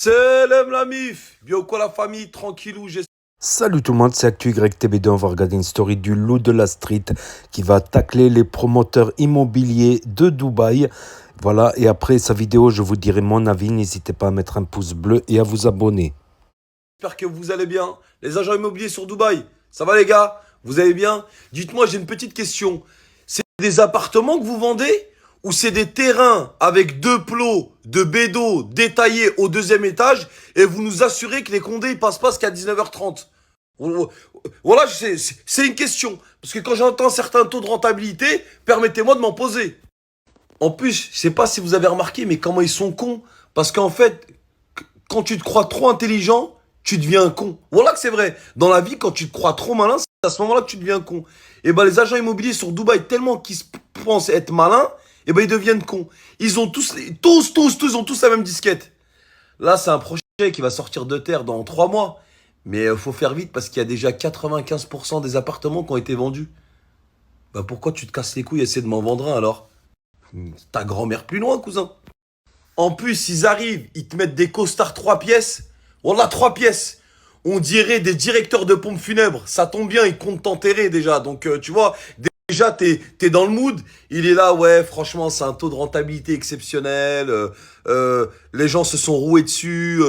Salam la mif, bien ou quoi la famille, tranquillou, Salut tout le monde, c'est ActuYTB2. On va regarder une story du loup de la street qui va tacler les promoteurs immobiliers de Dubaï. Voilà, et après sa vidéo, je vous dirai mon avis. N'hésitez pas à mettre un pouce bleu et à vous abonner. j'espère que vous allez bien. Les agents immobiliers sur Dubaï, ça va les gars? Vous allez bien? Dites-moi, j'ai une petite question. C'est des appartements que vous vendez? Ou c'est des terrains avec deux plots de bédos détaillés au deuxième étage et vous nous assurez que les condés ils passent pas jusqu'à 19h30? Voilà, c'est une question. Parce que quand j'entends certains taux de rentabilité, permettez-moi de m'en poser. En plus, je sais pas si vous avez remarqué, mais comment ils sont cons. Parce qu'en fait, quand tu te crois trop intelligent, tu deviens un con. Voilà que c'est vrai. Dans la vie, quand tu te crois trop malin, c'est à ce moment-là que tu deviens con. Et ben les agents immobiliers sur Dubaï, tellement qu'ils pensent être malins, et ben ils deviennent cons. Ils ont ils ont tous la même disquette. Là, c'est un projet qui va sortir de terre dans 3 mois. Mais faut faire vite parce qu'il y a déjà 95% des appartements qui ont été vendus. Bah pourquoi tu te casses les couilles et essaie de m'en vendre un alors? Ta grand-mère plus loin, cousin. En plus, ils arrivent, ils te mettent des costards 3 pièces. Voilà, 3 pièces. On dirait des directeurs de pompes funèbres. Ça tombe bien, ils comptent t'enterrer déjà. Donc, tu vois, déjà, t'es dans le mood. Il est là, ouais, franchement, c'est un taux de rentabilité exceptionnel. Les gens se sont roués dessus.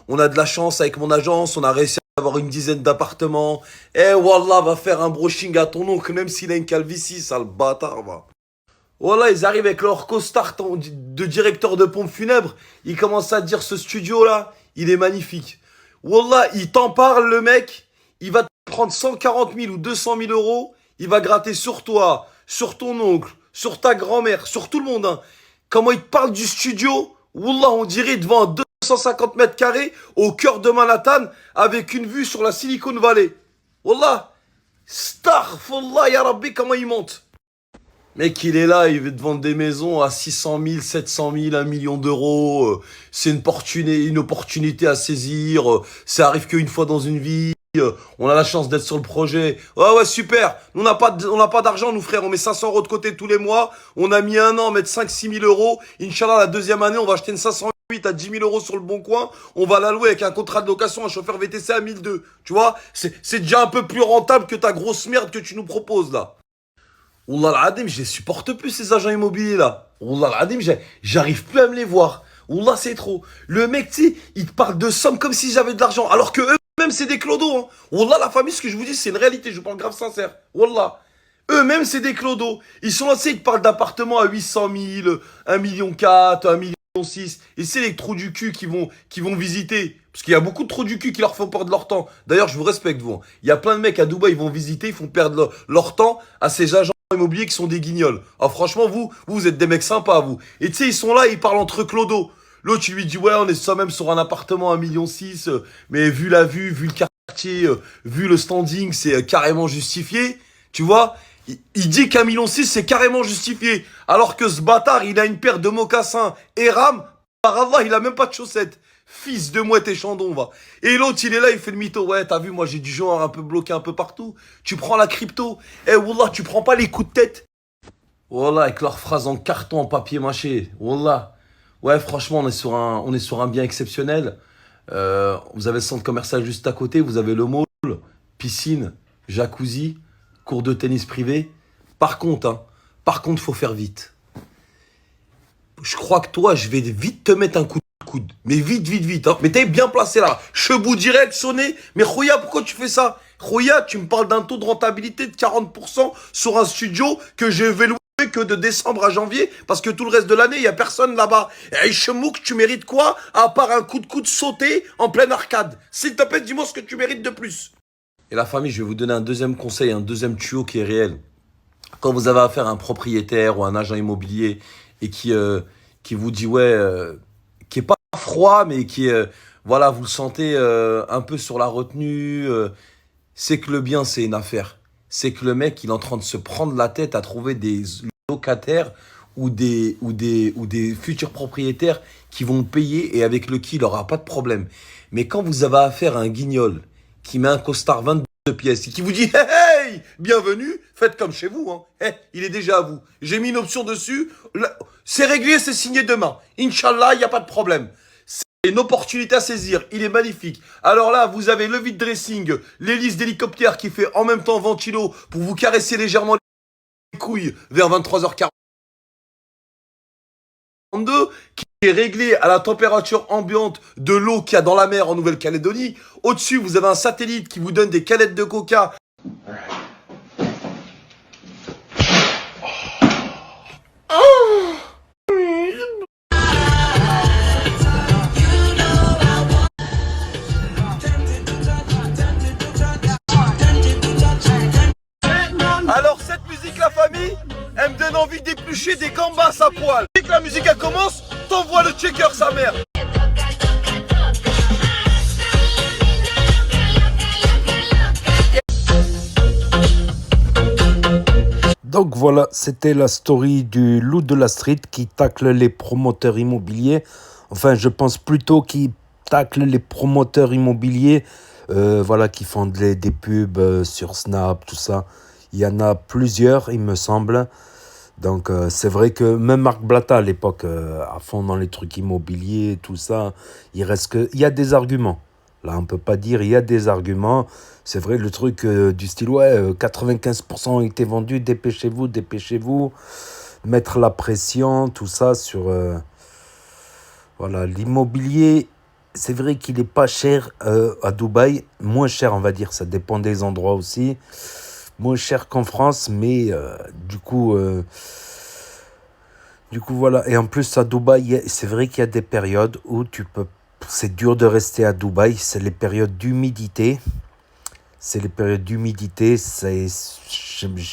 On a de la chance avec mon agence. On a réussi à avoir une dizaine d'appartements. Eh, Wallah, va faire un brushing à ton oncle, même s'il a une calvitie, sale bâtard, va. Voilà, ils arrivent avec leur costard de directeur de pompe funèbre. Ils commencent à dire ce studio-là, il est magnifique. Wallah, il t'en parle, le mec. Il va te prendre 140 000 ou 200 000 euros. Il va gratter sur toi, sur ton oncle, sur ta grand-mère, sur tout le monde. Hein. Comment il te parle du studio? Wallah, on dirait devant un 250 mètres carrés au cœur de Manhattan avec une vue sur la Silicon Valley. Wallah, Starfallah, ya Rabbi, comment il monte. Mec, il est là, il veut te vendre des maisons à 600 000, 700 000, 1 million d'euros. C'est une opportunité à saisir. Ça arrive qu'une fois dans une vie. On a la chance d'être sur le projet. Ouais, ouais, super. Nous, on n'a pas d'argent, nous, frères. On met 500 euros de côté tous les mois. On a mis un an à mettre 5-6 000 euros. Inch'Allah, la deuxième année, on va acheter une 508 à 10 000 euros sur le bon coin. On va la louer avec un contrat de location, un chauffeur VTC à 1002. Tu vois, c'est déjà un peu plus rentable que ta grosse merde que tu nous proposes, là. Wallah l'Adim, je les supporte plus ces agents immobiliers là. Wallah l'Adim, j'arrive plus à me les voir. Wallah c'est trop. Le mec, tu sais, il te parle de sommes comme si j'avais de l'argent. Alors que eux-mêmes c'est des clodos. Hein. Wallah la famille, ce que je vous dis, c'est une réalité. Je vous parle grave sincère. Wallah. Eux-mêmes c'est des clodos. Ils sont là, tu sais, ils te parlent d'appartements à 800 000, 1,4 million, 1,6 million. Et c'est les trous du cul qui vont visiter. Parce qu'il y a beaucoup de trous du cul qui leur font perdre leur temps. D'ailleurs, je vous respecte, vous. Hein. Il y a plein de mecs à Dubaï, ils vont visiter, ils font perdre leur temps à ces agents immobiliers qui sont des guignols. Ah, franchement, vous êtes des mecs sympas, vous. Et tu sais, ils sont là, ils parlent entre clodos. L'autre, tu lui dis, ouais, on est quand même sur un appartement à 1,6 million, mais vu la vue, vu le quartier, vu le standing, c'est carrément justifié. Tu vois? Il dit qu'un 1,6 million, c'est carrément justifié. Alors que ce bâtard, il a une paire de mocassins Eram. Par Allah, il a même pas de chaussettes. Fils de mouette et chandon, va. Et l'autre, il est là, il fait le mytho. Ouais, t'as vu, moi, j'ai du genre un peu bloqué un peu partout. Tu prends la crypto. Eh, Wallah, tu prends pas les coups de tête. Wallah, avec leurs phrases en carton, en papier mâché. Wallah. Ouais, franchement, on est sur un bien exceptionnel. Vous avez le centre commercial juste à côté. Vous avez le mall, piscine, jacuzzi, cours de tennis privé. Par contre, faut faire vite. Je crois que toi, je vais vite te mettre un coup de coude. Mais vite, vite, vite. Hein. Mais t'es bien placé là. Chebou direct, sonné. Mais Khoya, pourquoi tu fais ça? Khoya, tu me parles d'un taux de rentabilité de 40% sur un studio que je vais louer que de décembre à janvier. Parce que tout le reste de l'année, il n'y a personne là-bas. Et Chemouk, tu mérites quoi? À part un coup de coude sauté en pleine arcade. S'il te plaît, dis-moi ce que tu mérites de plus. Et la famille, je vais vous donner un deuxième conseil, un deuxième tuyau qui est réel. Quand vous avez affaire à un propriétaire ou un agent immobilier et qui vous dit ouais, qui est pas froid mais qui est voilà, vous le sentez un peu sur la retenue, c'est que le bien c'est une affaire. C'est que le mec il est en train de se prendre la tête à trouver des locataires ou des futurs propriétaires qui vont payer et avec qui il n'aura pas de problème. Mais quand vous avez affaire à un guignol qui met un costard 22 pièces et qui vous dit hey, hey, bienvenue, faites comme chez vous. Hein. Hey, il est déjà à vous. J'ai mis une option dessus. C'est réglé, c'est signé demain. Inch'Allah, il n'y a pas de problème. une opportunité à saisir, il est magnifique. Alors là, vous avez le vide dressing, l'hélice d'hélicoptère qui fait en même temps ventilo pour vous caresser légèrement les couilles vers 23h42, qui est réglé à la température ambiante de l'eau qu'il y a dans la mer en Nouvelle-Calédonie. Au-dessus, vous avez un satellite qui vous donne des canettes de coca. Alors cette musique, la famille, elle me donne envie d'éplucher des gambas à poil. Dès que la musique elle commence, t'envoies le checker sa mère. Donc voilà, c'était la story du loup de la street qui tacle les promoteurs immobiliers. Enfin, je pense plutôt qu'il tacle les promoteurs immobiliers voilà, qui font des pubs sur Snap, tout ça. Il y en a plusieurs, il me semble. Donc c'est vrai que même Marc Blatta à l'époque, à fond dans les trucs immobiliers, tout ça, il y a des arguments. Là, on peut pas dire il y a des arguments. C'est vrai le truc du style, ouais, 95% ont été vendus, dépêchez-vous, dépêchez-vous. Mettre la pression, tout ça sur voilà, l'immobilier. C'est vrai qu'il est pas cher à Dubaï. Moins cher, on va dire, ça dépend des endroits aussi. Moins cher qu'en France, mais du coup, voilà. Et en plus, à Dubaï, c'est vrai qu'il y a des périodes où c'est dur de rester à Dubaï. C'est les périodes d'humidité. J'ai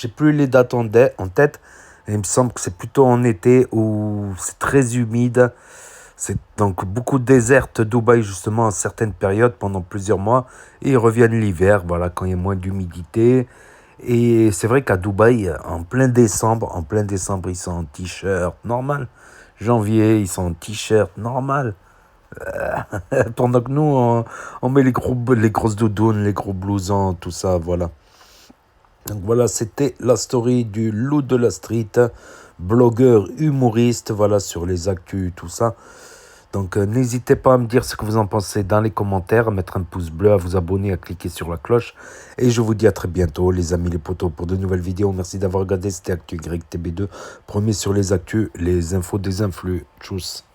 plus les dates en tête. Et il me semble que c'est plutôt en été où c'est très humide. C'est donc beaucoup déserte Dubaï justement à certaines périodes pendant plusieurs mois. Et ils reviennent l'hiver, voilà, quand il y a moins d'humidité. Et c'est vrai qu'à Dubaï, en plein décembre, ils sont en t-shirt normal. Janvier, ils sont en t-shirt normal. Pendant que nous, on met les grosses doudounes, les gros blousons, tout ça, voilà. Donc voilà, c'était la story du loup de la street, blogueur, humoriste, voilà, sur les actus, tout ça. Donc n'hésitez pas à me dire ce que vous en pensez dans les commentaires, à mettre un pouce bleu, à vous abonner, à cliquer sur la cloche. Et je vous dis à très bientôt les amis, les potos, pour de nouvelles vidéos. Merci d'avoir regardé, c'était ActuYTB2. Premier sur les actus, les infos des influx. Tchuss.